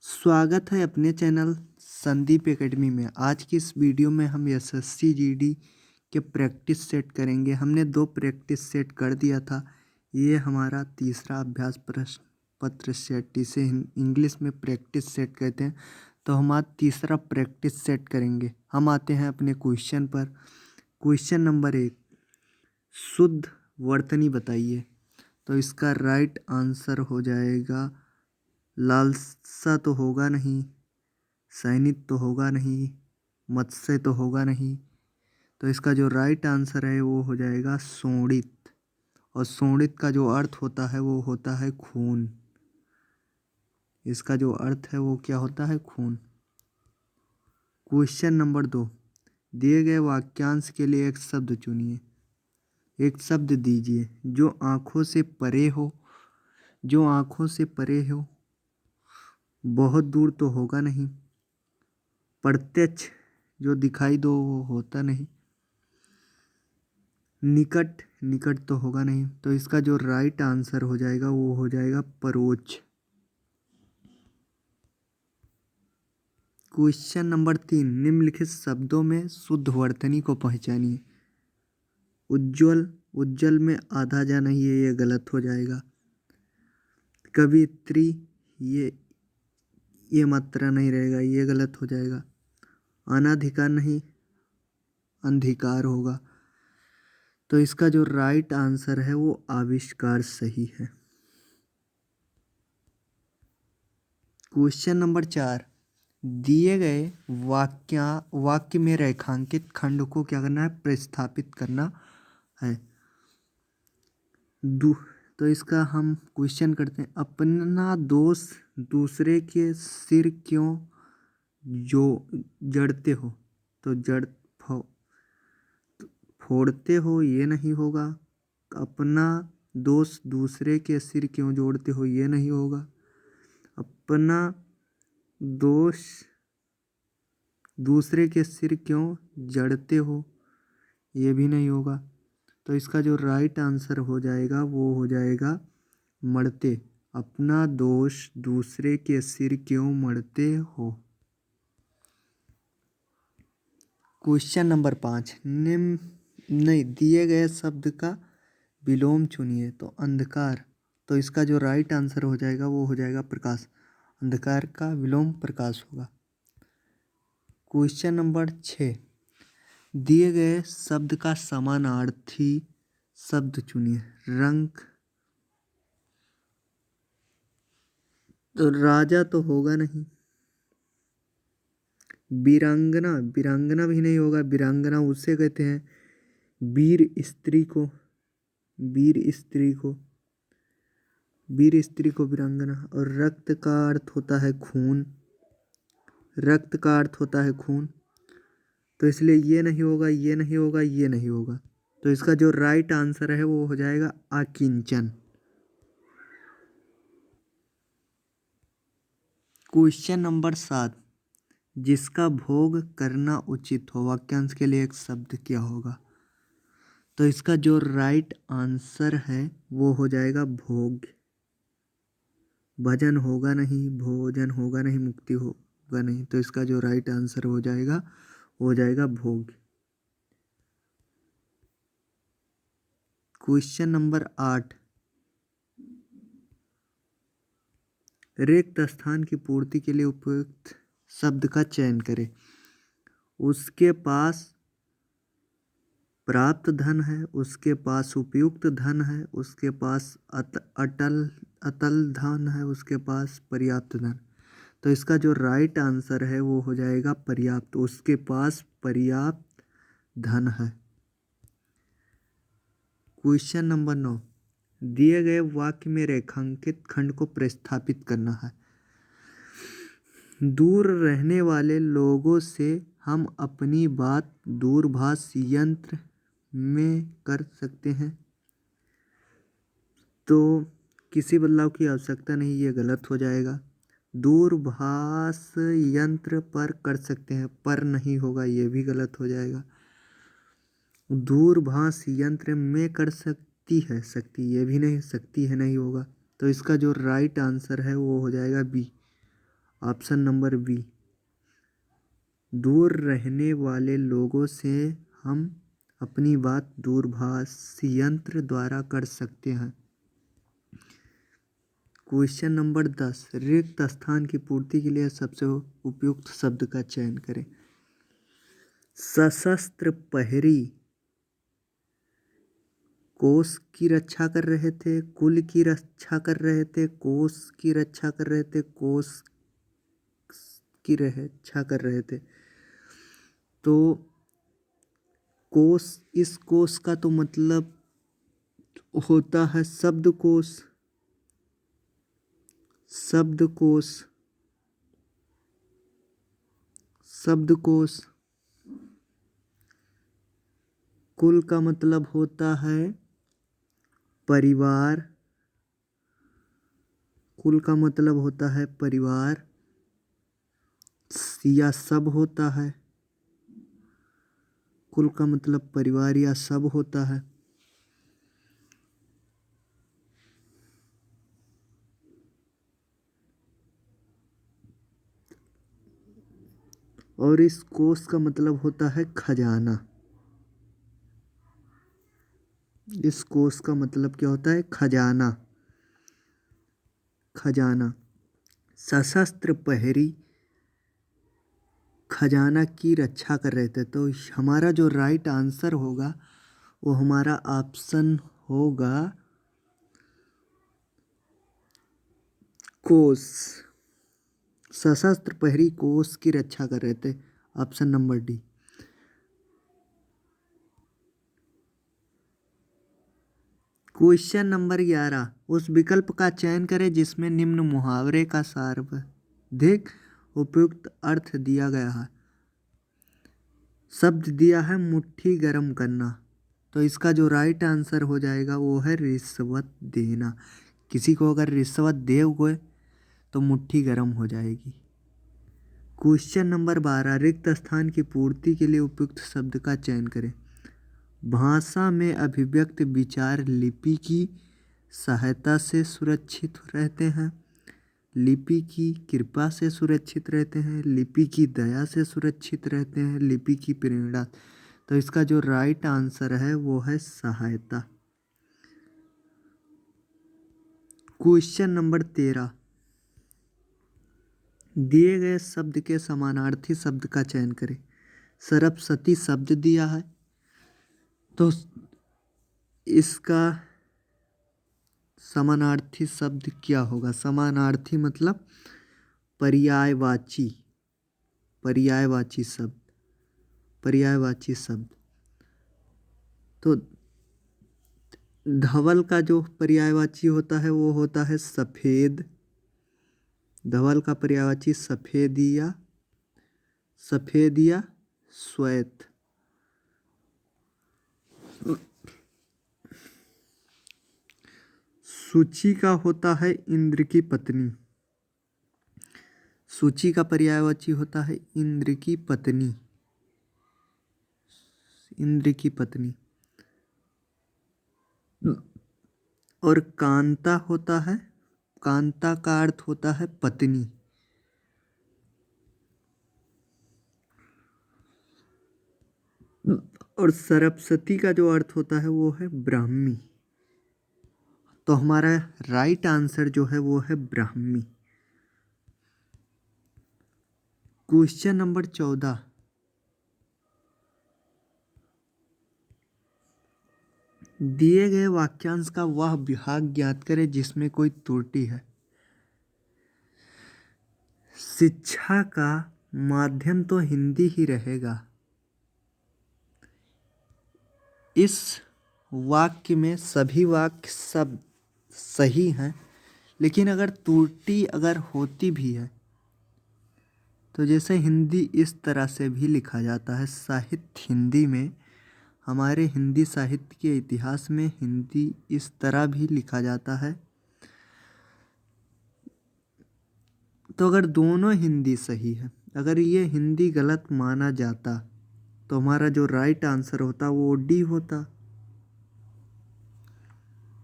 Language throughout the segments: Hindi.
स्वागत है अपने चैनल संदीप एकेडमी में। आज की इस वीडियो में हम एसएससी जीडी के प्रैक्टिस सेट करेंगे। हमने 2 प्रैक्टिस सेट कर दिया था। ये हमारा तीसरा अभ्यास प्रश्न पत्र सेट, इसे इंग्लिश में प्रैक्टिस सेट कहते हैं। तो हम आज तीसरा प्रैक्टिस सेट करेंगे। हम आते हैं अपने क्वेश्चन पर। क्वेश्चन नंबर 1, शुद्ध वर्तनी बताइए। तो इसका राइट आंसर हो जाएगा, लालसा तो होगा नहीं, सैनिक तो होगा नहीं, मत्स्य तो होगा नहीं। तो इसका जो राइट आंसर है वो हो जाएगा शोणित। और शोणित का जो अर्थ होता है वो होता है खून। इसका जो अर्थ है वो क्या होता है? खून। क्वेश्चन नंबर 2, दिए गए वाक्यांश के लिए एक शब्द चुनिए। एक शब्द दीजिए जो आँखों से परे हो। जो आँखों से परे हो, बहुत दूर तो होगा नहीं, प्रत्यक्ष जो दिखाई दो वो होता नहीं, निकट निकट तो होगा नहीं। तो इसका जो राइट आंसर हो जाएगा वो हो जाएगा परोक्ष। क्वेश्चन नंबर 3, निम्नलिखित शब्दों में शुद्ध वर्तनी को पहचानिए। उज्ज्वल, उज्ज्वल में आधा जा नहीं है, ये गलत हो जाएगा। कवित्री, ये मात्रा नहीं रहेगा, ये गलत हो जाएगा। अनाधिकार नहीं, अंधिकार होगा। तो इसका जो राइट आंसर है वो आविष्कार सही है। क्वेश्चन नंबर 4, दिए गए वाक्य में रेखांकित खंड को क्या करना है? प्रतिस्थापित करना है। तो इसका हम क्वेश्चन करते हैं। अपना दोष दूसरे के सिर क्यों जो जड़ते हो? तो फोड़ते हो ये नहीं होगा। अपना दोष दूसरे के सिर क्यों जोड़ते हो ये नहीं होगा। अपना दोष दूसरे के सिर क्यों जड़ते हो ये भी नहीं होगा। तो इसका जो राइट आंसर हो जाएगा वो हो जाएगा मढ़ते। अपना दोष दूसरे के सिर क्यों मढ़ते हो। क्वेश्चन नंबर 5, दिए गए शब्द का विलोम चुनिए। तो अंधकार, तो इसका जो राइट आंसर हो जाएगा वो हो जाएगा प्रकाश। अंधकार का विलोम प्रकाश होगा। क्वेश्चन नंबर 6, दिए गए शब्द का समानार्थी शब्द चुनिए। रंग, तो राजा तो होगा नहीं। वीरांगना, वीरांगना भी नहीं होगा। वीरांगना उसे कहते हैं वीर स्त्री को, वीर स्त्री को, वीर स्त्री को वीरांगना। और रक्त का अर्थ होता है खून, रक्त का अर्थ होता है खून। तो इसलिए ये नहीं होगा, ये नहीं होगा, ये नहीं होगा। तो इसका जो राइट आंसर है वो हो जाएगा अकिंचन। क्वेश्चन नंबर 7, जिसका भोग करना उचित हो। वाक्यांश के लिए एक शब्द क्या होगा? तो इसका जो राइट आंसर है वो हो जाएगा भोग। भजन होगा नहीं, भोजन होगा नहीं, मुक्ति होगा नहीं। तो इसका जो राइट आंसर हो जाएगा भोग। क्वेश्चन नंबर 8, रिक्त स्थान की पूर्ति के लिए उपयुक्त शब्द का चयन करें। उसके पास प्राप्त धन है, उसके पास उपयुक्त धन है, उसके पास अतल धन है, उसके पास पर्याप्त धन। तो इसका जो राइट आंसर है वो हो जाएगा पर्याप्त। उसके पास पर्याप्त धन है। क्वेश्चन नंबर 9, दिए गए वाक्य में रेखांकित खंड को प्रतिस्थापित करना है। दूर रहने वाले लोगों से हम अपनी बात दूरभाष यंत्र में कर सकते हैं। तो किसी बदलाव की आवश्यकता नहीं, ये गलत हो जाएगा। दूरभाष यंत्र पर कर सकते हैं, पर नहीं होगा, ये भी गलत हो जाएगा। दूरभाष यंत्र में कर सकती है, सकती, ये भी नहीं, सकती है नहीं होगा। तो इसका जो राइट आंसर है वो हो जाएगा बी, ऑप्शन नंबर बी, दूर रहने वाले लोगों से हम अपनी बात दूरभाष यंत्र द्वारा कर सकते हैं। क्वेश्चन नंबर 10, रिक्त स्थान की पूर्ति के लिए सबसे उपयुक्त शब्द का चयन करें। सशस्त्र प्रहरी कोष की रक्षा कर रहे थे, कुल की रक्षा कर रहे थे, कोष की रक्षा कर रहे थे, कोष की रक्षा कर रहे थे। तो कोष, इस कोष का तो मतलब होता है शब्दकोश। शब्दकोश, शब्दकोश। कुल का मतलब होता है परिवार, कुल का मतलब होता है परिवार या सब होता है, कुल का मतलब परिवार या सब होता है। और इस कोष का मतलब होता है खजाना। इस कोष का मतलब क्या होता है? खजाना, खजाना। सशस्त्र प्रहरी खजाना की रक्षा कर रहे थे। तो हमारा जो राइट आंसर होगा वो हमारा ऑप्शन होगा कोष। सशस्त्र प्रहरी कोष की रक्षा कर रहे थे, option number D. Question number 11, उस विकल्प का चयन करें जिसमें निम्न मुहावरे का सर्वाधिक उपयुक्त अर्थ दिया गया है। शब्द दिया है मुट्ठी गर्म करना, तो इसका जो राइट आंसर हो जाएगा वो है रिश्वत देना। किसी को अगर रिश्वत दोगे तो मुट्ठी गर्म हो जाएगी। क्वेश्चन नंबर 12, रिक्त स्थान की पूर्ति के लिए उपयुक्त शब्द का चयन करें। भाषा में अभिव्यक्त विचार लिपि की सहायता से सुरक्षित रहते हैं, लिपि की कृपा से सुरक्षित रहते हैं, लिपि की दया से सुरक्षित रहते हैं, लिपि की प्रेरणा। तो इसका जो राइट आंसर है वो है सहायता। क्वेश्चन नंबर 13, दिए गए शब्द के समानार्थी शब्द का चयन करें। सरस्वती शब्द दिया है, तो इसका समानार्थी शब्द क्या होगा? समानार्थी मतलब पर्यायवाची, पर्यायवाची शब्द, पर्यायवाची शब्द। तो धवल का जो पर्यायवाची होता है वो होता है सफ़ेद। धवल का पर्यायवाची सफ़ेदिया, सफ़ेदिया श्वेत। सूची का होता है इंद्र की पत्नी। सूची का पर्यायवाची होता है इंद्र की पत्नी, इंद्र की पत्नी। और कांता होता है, कांता का अर्थ होता है पत्नी। और सरस्वती का जो अर्थ होता है वो है ब्राह्मी। तो हमारा राइट आंसर जो है वो है ब्राह्मी। क्वेश्चन नंबर 14, दिए गए वाक्यांश का वह विभाग ज्ञात करें जिसमें कोई त्रुटि है। शिक्षा का माध्यम तो हिंदी ही रहेगा। इस वाक्य में सभी वाक्य सब सही हैं, लेकिन अगर त्रुटि अगर होती भी है तो जैसे हिंदी इस तरह से भी लिखा जाता है। साहित्य हिंदी में, हमारे हिंदी साहित्य के इतिहास में हिंदी इस तरह भी लिखा जाता है। तो अगर दोनों हिंदी सही है, अगर ये हिंदी गलत माना जाता तो हमारा जो राइट आंसर होता वो डी होता।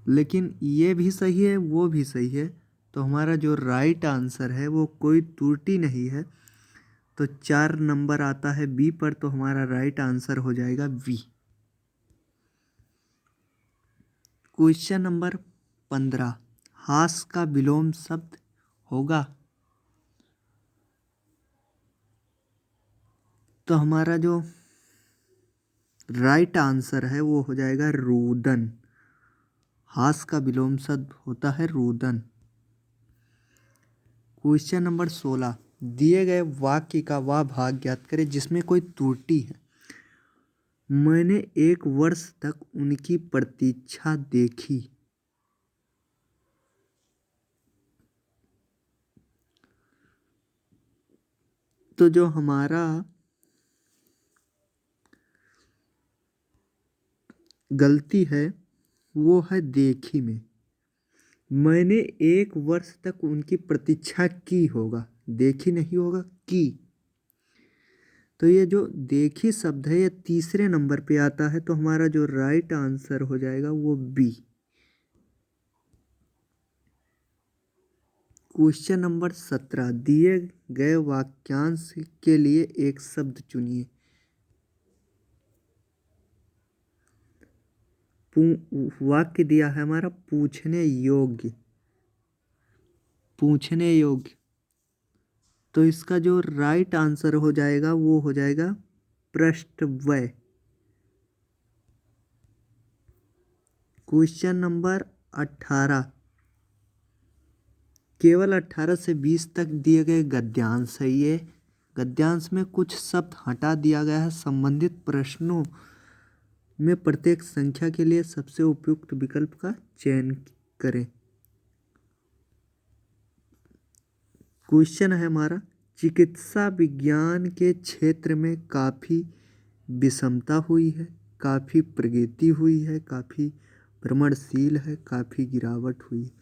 लेकिन ये भी सही है, वो भी सही है, तो हमारा जो राइट आंसर है वो कोई त्रुटि नहीं है, तो 4 नंबर आता है बी पर, तो हमारा राइट आंसर हो जाएगा बी। क्वेश्चन नंबर 15, हास का विलोम शब्द होगा। तो हमारा जो राइट आंसर है वो हो जाएगा रुदन। हास का विलोम शब्द होता है रुदन। क्वेश्चन नंबर 16, दिए गए वाक्य का वह भाग ज्ञात करें जिसमें कोई त्रुटि है। मैंने 1 वर्ष तक उनकी प्रतीक्षा देखी। तो जो हमारा गलती है वो है देखी में। मैंने 1 वर्ष तक उनकी प्रतीक्षा की होगा, देखी नहीं होगा, की। तो ये जो देखी शब्द है ये तीसरे नंबर पे आता है, तो हमारा जो राइट आंसर हो जाएगा वो बी। क्वेश्चन नंबर 17, दिए गए वाक्यांश के लिए एक शब्द चुनिए। वाक्य दिया है हमारा पूछने योग्य। पूछने योग्य, तो इसका जो राइट आंसर हो जाएगा वो हो जाएगा पृष्ठवय। क्वेश्चन नंबर 18, केवल 18 से 20 तक दिए गए गद्यांश है। ये गद्यांश में कुछ शब्द हटा दिया गया है। संबंधित प्रश्नों में प्रत्येक संख्या के लिए सबसे उपयुक्त विकल्प का चयन करें। क्वेश्चन है हमारा, चिकित्सा विज्ञान के क्षेत्र में काफ़ी विषमता हुई है, काफ़ी प्रगति हुई है, काफ़ी भ्रमणशील है, काफ़ी गिरावट हुई है।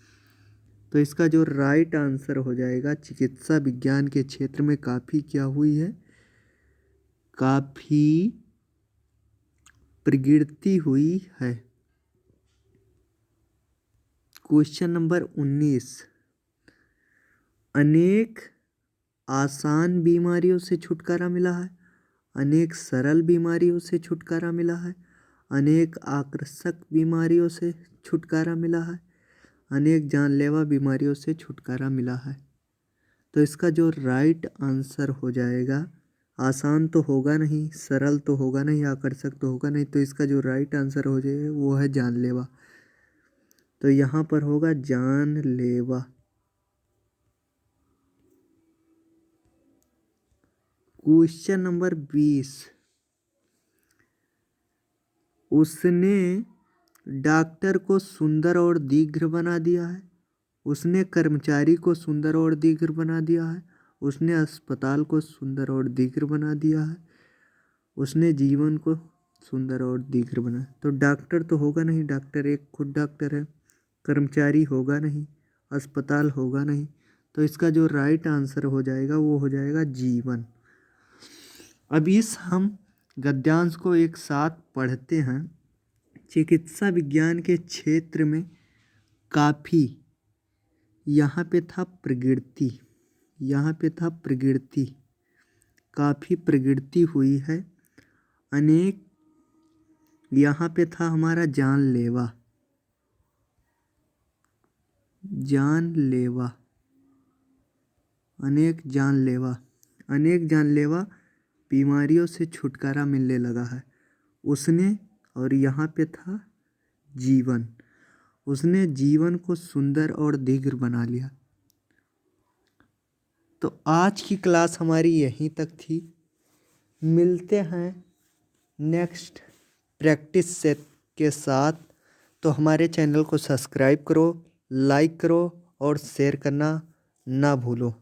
तो इसका जो राइट आंसर हो जाएगा, चिकित्सा विज्ञान के क्षेत्र में काफ़ी क्या हुई है, काफ़ी प्रगति हुई है। क्वेश्चन नंबर 19, अनेक आसान बीमारियों से छुटकारा मिला है, अनेक सरल बीमारियों से छुटकारा मिला है, अनेक आकर्षक बीमारियों से छुटकारा मिला है, अनेक जानलेवा बीमारियों से छुटकारा मिला है। तो इसका जो राइट आंसर हो जाएगा, आसान तो होगा नहीं, सरल तो होगा नहीं, आकर्षक तो होगा नहीं, तो इसका जो राइट आंसर हो जाएगा वो है जानलेवा। तो यहाँ पर होगा जानलेवा। क्वेश्चन नंबर 20, उसने डॉक्टर को सुंदर और दीर्घ बना दिया है, उसने कर्मचारी को सुंदर और दीर्घ बना दिया है, उसने अस्पताल को सुंदर और दीर्घ बना दिया है, उसने जीवन को सुंदर और दीर्घ बना। तो डॉक्टर तो होगा नहीं, डॉक्टर एक खुद डॉक्टर है। कर्मचारी होगा नहीं, अस्पताल होगा नहीं, तो इसका जो राइट आंसर हो जाएगा वो हो जाएगा जीवन। अब इस हम गद्यांश को एक साथ पढ़ते हैं। चिकित्सा विज्ञान के क्षेत्र में काफ़ी, यहाँ पे था प्रगति, यहाँ पे था प्रगति, काफ़ी प्रगति हुई है। अनेक, यहाँ पे था हमारा जानलेवा, जानलेवा, अनेक जानलेवा, अनेक जानलेवा बीमारियों से छुटकारा मिलने लगा है उसने। और यहाँ पे था जीवन, उसने जीवन को सुंदर और दीर्घ बना लिया। तो आज की क्लास हमारी यहीं तक थी। मिलते हैं नेक्स्ट प्रैक्टिस सेट के साथ। तो हमारे चैनल को सब्सक्राइब करो, लाइक करो और शेयर करना ना भूलो।